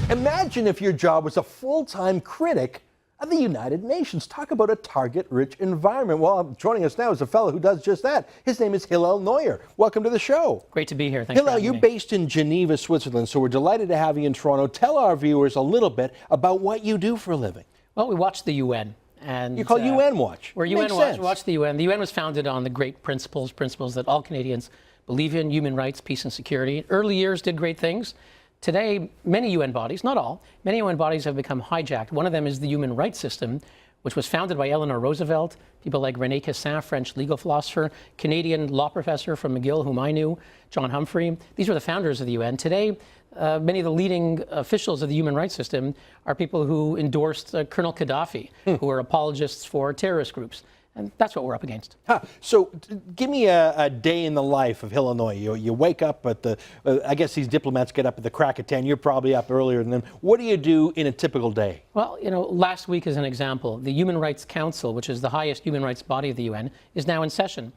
Imagine if your job was a full-time critic of the United Nations. Talk about a target-rich environment. Well, joining us now is a fellow who does just that. His name is Hillel Neuer. Welcome to the show. Great to be here. Thanks for having me. Hillel, you're based in Geneva, Switzerland, so we're delighted to have you in Toronto. Tell our viewers a little bit about what you do for a living. Well, we watch the UN. And you call UN Watch. We're UN Watch. Watch the UN. The UN was founded on the great principles that all Canadians believe in: human rights, peace, and security. Early years did great things. Today, many UN bodies, not all, many UN bodies have become hijacked. One of them is the human rights system, which was founded by Eleanor Roosevelt, people like René Cassin, French legal philosopher, Canadian law professor from McGill, whom I knew, John Humphrey. These were the founders of the UN. Today, many of the leading officials of the human rights system are people who endorsed Colonel Gaddafi, who are apologists for terrorist groups. And that's what we're up against. So give me a day in the life of Hillel Neuer. You wake up at the, I guess these diplomats get up at the crack of 10. You're probably up earlier than them. What do you do in a typical day? Well, you know, last week as an example, the Human Rights Council, which is the highest human rights body of the UN, is now in session.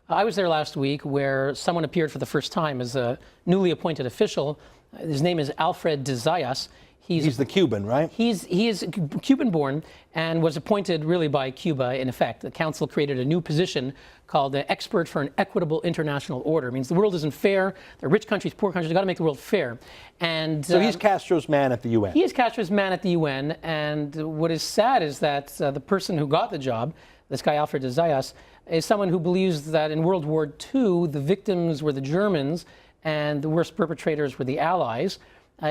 I was there last week where someone appeared for the first time as a newly appointed official. His name is Alfred de Zayas. He's the Cuban, right? He is Cuban-born and was appointed really by Cuba, in effect. The council created a new position called the Expert for an Equitable International Order. It means the world isn't fair. There are rich countries, poor countries. They've got to make the world fair. And so he's Castro's man at the UN. He is Castro's man at the UN. And what is sad is that the person who got the job, this guy Alfred de Zayas, is someone who believes that in World War II, the victims were the Germans and the worst perpetrators were the Allies.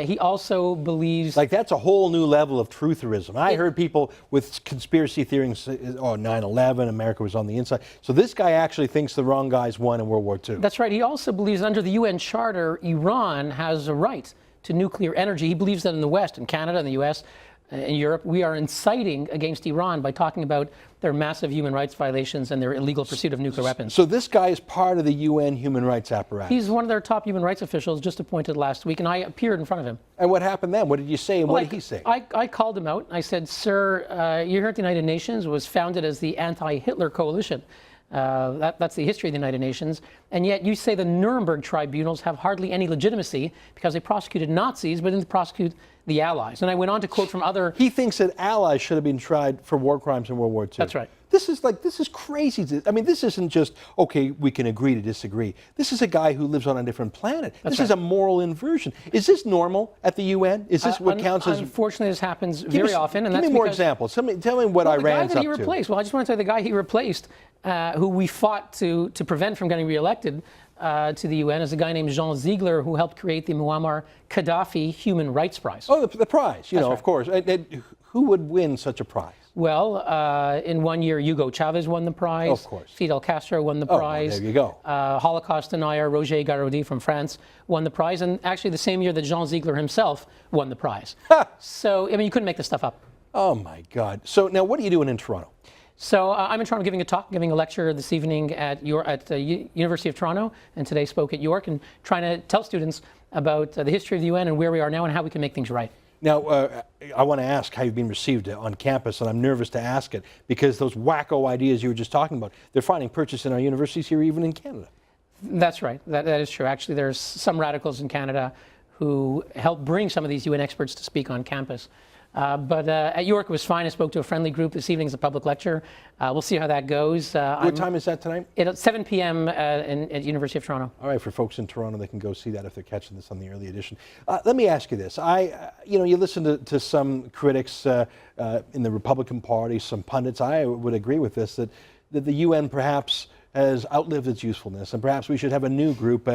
He also believes... Like, that's a whole new level of trutherism. I heard people with conspiracy theories, oh, 9/11, America was on the inside. So this guy actually thinks the wrong guys won in World War II. That's right. He also believes under the UN Charter, Iran has a right to nuclear energy. He believes that in the West, in Canada, in the US, in Europe, we are inciting against Iran by talking about their massive human rights violations and their illegal pursuit of nuclear weapons. So this guy is part of the UN human rights apparatus. He's one of their top human rights officials, just appointed last week, and I appeared in front of him. And what happened then? What did you say, and what did he say? I called him out. I said, sir, you're here at the United Nations. It was founded as the anti-Hitler coalition. That's the history of the United Nations. And yet you say the Nuremberg tribunals have hardly any legitimacy because they prosecuted Nazis, but didn't prosecute the Allies. And I went on to quote from other... He thinks that Allies should have been tried for war crimes in World War II. That's right. This is crazy. I mean, this isn't just, okay, we can agree to disagree. This is a guy who lives on a different planet. This is a moral inversion. Is this normal at the UN? Is this what counts as... Unfortunately, this happens very often. And give me more examples. Tell me what Iran's up to. The guy that he replaced, well, I just want to tell you the guy he replaced, who we fought to prevent from getting reelected to the UN, is a guy named Jean Ziegler, who helped create the Muammar Gaddafi Human Rights Prize. Oh, the prize, you know, of course. Who would win such a prize? Well, in one year, Hugo Chavez won the prize. Of course. Fidel Castro won the prize. There you go. Holocaust denier Roger Garaudy from France won the prize. And actually the same year that Jean Ziegler himself won the prize. So, I mean, you couldn't make this stuff up. Oh, my God. So now what are you doing in Toronto? So I'm in Toronto giving a lecture this evening at the University of Toronto, and today spoke at York, and trying to tell students about the history of the UN and where we are now and how we can make things right. Now, I want to ask how you've been received on campus, and I'm nervous to ask it because those wacko ideas you were just talking about, they're finding purchase in our universities here, even in Canada. That's right. That is true. Actually, there's some radicals in Canada who help bring some of these UN experts to speak on campus. But at York, it was fine. I spoke to a friendly group this evening as a public lecture. We'll see how that goes. What time is that tonight? It's 7 p.m. at University of Toronto. All right, for folks in Toronto, they can go see that if they're catching this on the early edition. Let me ask you this. You listen to some critics in the Republican Party, some pundits. I would agree with this, that the UN perhaps has outlived its usefulness, and perhaps we should have a new group,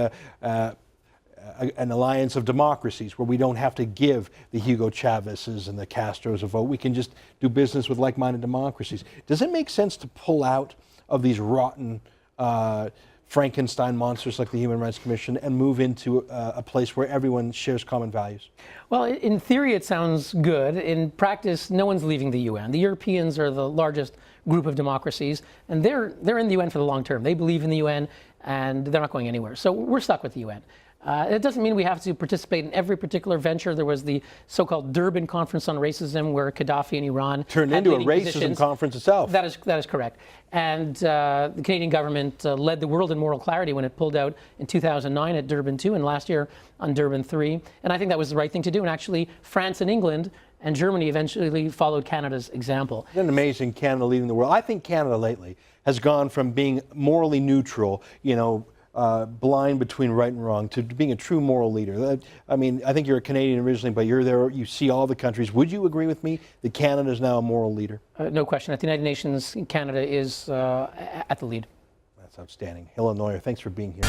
an alliance of democracies where we don't have to give the Hugo Chavez's and the Castros a vote. We can just do business with like-minded democracies. Does it make sense to pull out of these rotten Frankenstein monsters like the Human Rights Commission and move into a place where everyone shares common values? Well, in theory, it sounds good. In practice, no one's leaving the UN. The Europeans are the largest group of democracies, and they're in the UN for the long term. They believe in the UN, and they're not going anywhere. So we're stuck with the UN. It doesn't mean we have to participate in every particular venture. There was the so-called Durban Conference on Racism, where Gaddafi and Iran turned into a racism conference itself. That is correct. And the Canadian government led the world in moral clarity when it pulled out in 2009 at Durban 2 and last year on Durban 3. And I think that was the right thing to do. And actually, France and England and Germany eventually followed Canada's example. Isn't it amazing, Canada leading the world? I think Canada lately has gone from being morally neutral, blind between right and wrong, to being a true moral leader. I mean, I think you're a Canadian originally, but you're there, you see all the countries. Would you agree with me that Canada is now a moral leader? No question. At the United Nations, Canada is at the lead. That's outstanding. Hillel Neuer, thanks for being here.